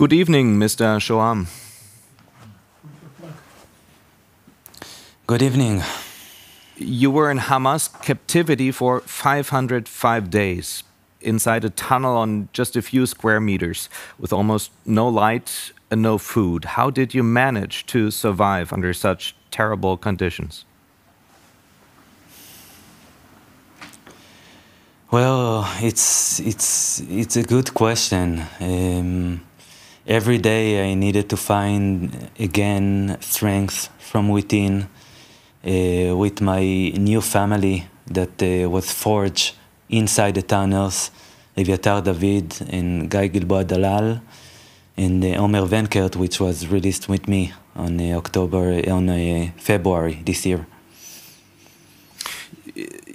Good evening, Mr. Shoham. Good evening. You were in Hamas captivity for 505 days, inside a tunnel on just a few square meters, with almost no light and no food. How did you manage to survive under such terrible conditions? Well, it's a good question. Every day I needed to find again strength from within, with my new family that was forged inside the tunnels, Eviatar David and Guy Gilboa Dalal, and Omer Venkert, which was released with me on February this year.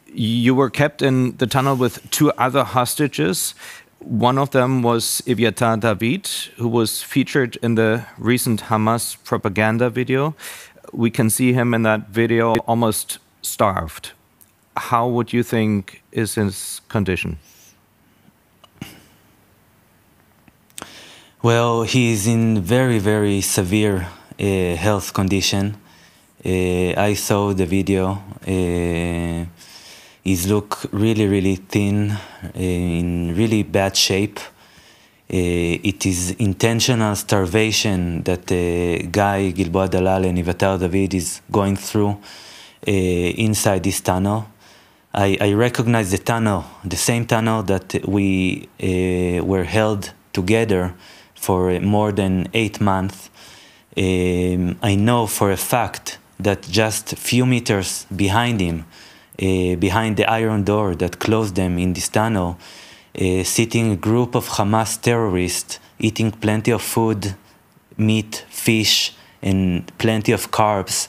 You were kept in the tunnel with two other hostages. One of them was Eviatar David, who was featured in the recent Hamas propaganda video. We can see him in that video almost starved. How would you think is his condition? Well, he's in very, very severe health condition. I saw the video. He's look really, really thin, in really bad shape. It is intentional starvation that Guy Gilboa Dalal and Eviatar David is going through inside this tunnel. I recognize the tunnel, the same tunnel that we were held together for more than 8 months. I know for a fact that just a few meters behind him, behind the iron door that closed them in this tunnel, sitting a group of Hamas terrorists, eating plenty of food, meat, fish, and plenty of carbs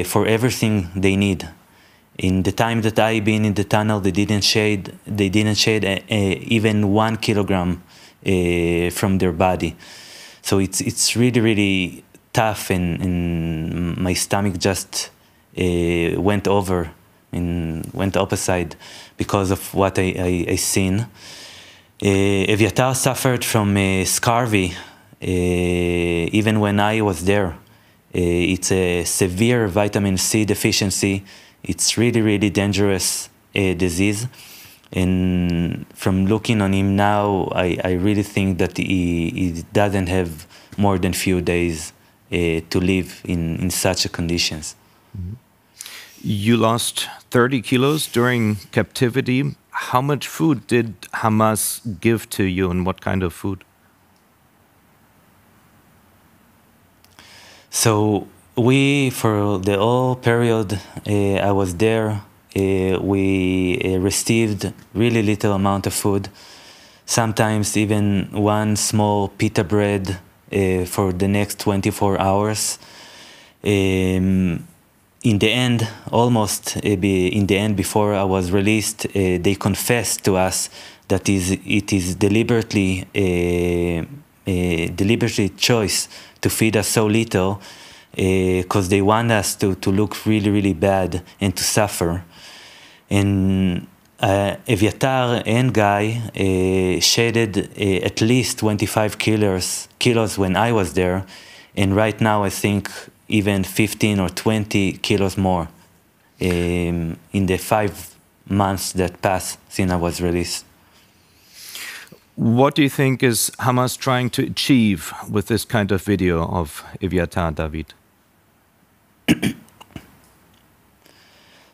for everything they need. In the time that I've been in the tunnel, they didn't shed even 1 kilogram from their body. So it's really, really tough, and my stomach just went over and went opposite because of what I seen. Eviatar suffered from scurvy even when I was there. It's a severe vitamin C deficiency. It's really, really dangerous disease. And from looking on him now, I really think that he doesn't have more than few days to live in such conditions. Mm-hmm. You lost 30 kilos during captivity. How much food did Hamas give to you, and what kind of food? So for the whole period I was there, we received really little amount of food. Sometimes even one small pita bread for the next 24 hours. In the end, almost in the end, before I was released, they confessed to us that it is deliberately choice to feed us so little, because they want us to look really, really bad and to suffer. And Eviatar and Guy shedded at least 25 kilos when I was there, and right now I think even 15 or 20 kilos more in the 5 months that passed since I was released. What do you think is Hamas trying to achieve with this kind of video of Eviatar David?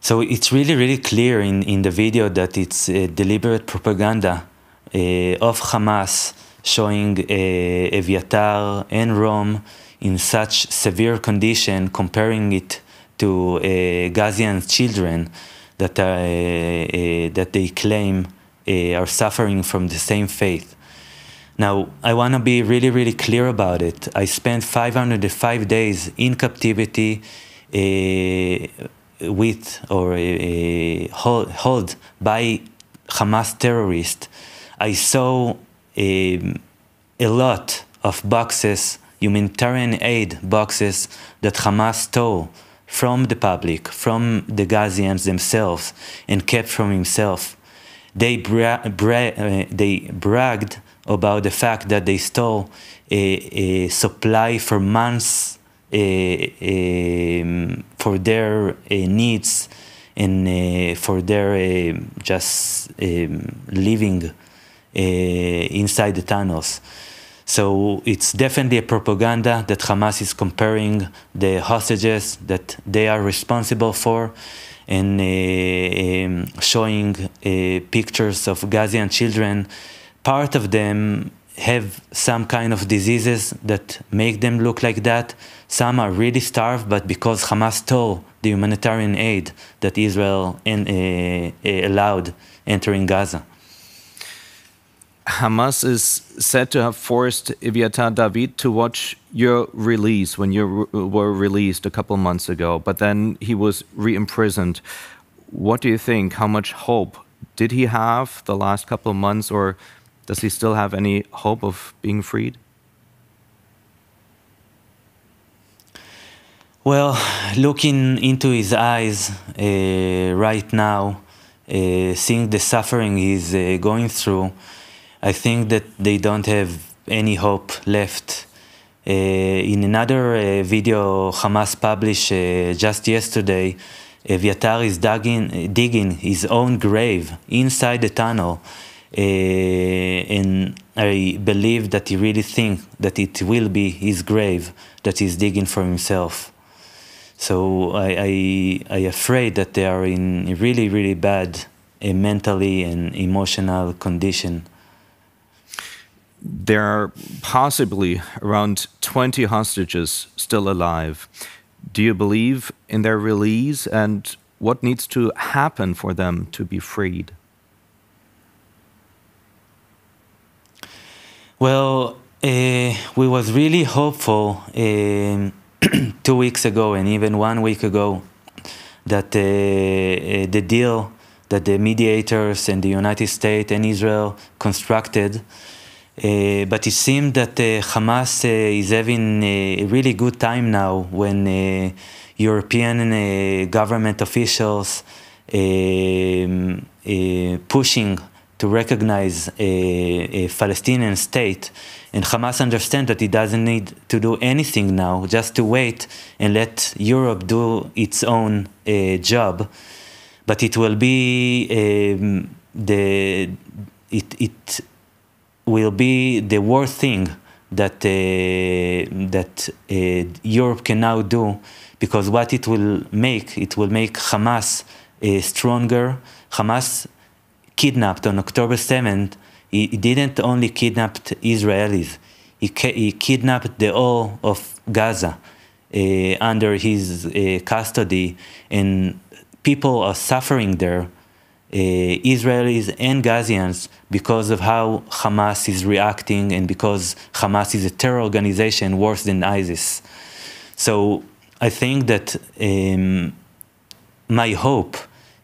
So it's really, really clear in the video that it's a deliberate propaganda of Hamas showing Eviatar and Rom in such severe condition, comparing it to Gazian children that they claim are suffering from the same faith. Now, I want to be really, really clear about it. I spent 505 days in captivity with or held by Hamas terrorists. I saw a lot of boxes, humanitarian aid boxes that Hamas stole from the public, from the Gazians themselves, and kept from himself. They bragged about the fact that they stole a supply for months for their needs and for their just living inside the tunnels. So it's definitely a propaganda that Hamas is comparing the hostages that they are responsible for and showing pictures of Gazian children. Part of them have some kind of diseases that make them look like that. Some are really starved, but because Hamas stole the humanitarian aid that Israel allowed entering Gaza. Hamas is said to have forced Eviatar David to watch your release when you were released a couple months ago, but then he was re-imprisoned. What do you think? How much hope did he have the last couple of months, or does he still have any hope of being freed? Well, looking into his eyes right now, seeing the suffering he's going through, I think that they don't have any hope left. In another video Hamas published just yesterday, Eviatar is digging his own grave inside the tunnel, and I believe that he really thinks that it will be his grave that he's digging for himself. So I afraid that they are in a really, really bad mentally and emotional condition. There are possibly around 20 hostages still alive. Do you believe in their release, and what needs to happen for them to be freed? Well, we was really hopeful 2 weeks ago and even 1 week ago that the deal that the mediators and the United States and Israel constructed, but it seemed that Hamas is having a really good time now when European government officials pushing to recognize a Palestinian state, and Hamas understands that it doesn't need to do anything now, just to wait and let Europe do its own job. But it will be it will be the worst thing that Europe can now do, because what it will make Hamas stronger. Hamas kidnapped on October 7th. He didn't only kidnap Israelis. He kidnapped the whole of Gaza under his custody, and people are suffering there, Israelis and Gazians, because of how Hamas is reacting and because Hamas is a terror organization worse than ISIS. So I think that my hope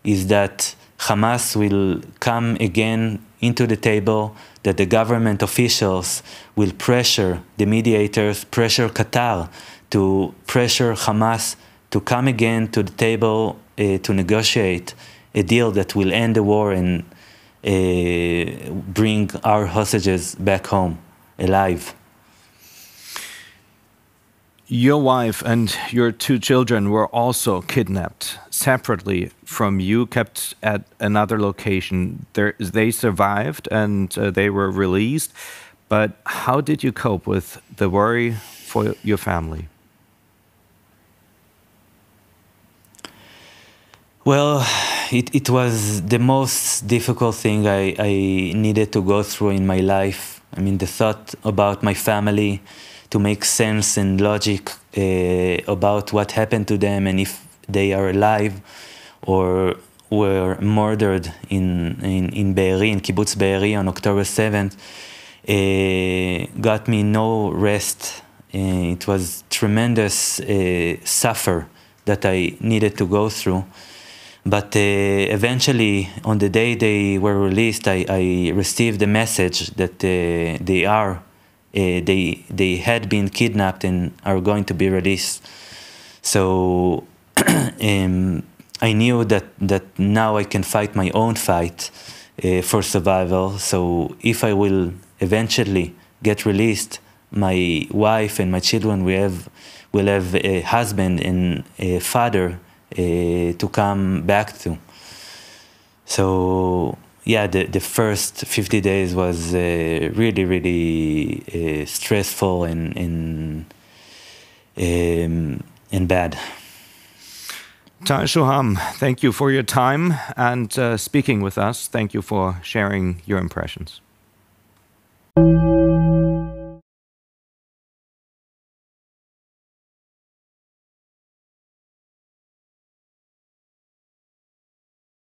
is that Hamas will come again into the table, that the government officials will pressure the mediators, pressure Qatar to pressure Hamas to come again to the table to negotiate a deal that will end the war and bring our hostages back home alive. Your wife and your 2 children were also kidnapped separately from you, kept at another location. They survived and they were released. But how did you cope with the worry for your family? Well, it was the most difficult thing I needed to go through in my life. I mean, the thought about my family, to make sense and logic about what happened to them and if they are alive or were murdered in Be'eri, in Kibbutz Be'eri on October 7th, got me no rest. It was tremendous suffer that I needed to go through. But eventually, on the day they were released, I received a message that they had been kidnapped and are going to be released. So I knew that now I can fight my own fight for survival. So if I will eventually get released, my wife and my children will have a husband and a father to come back to. So yeah, the first 50 days was really, really stressful and bad. Tal Shoham, thank you for your time and speaking with us. Thank you for sharing your impressions.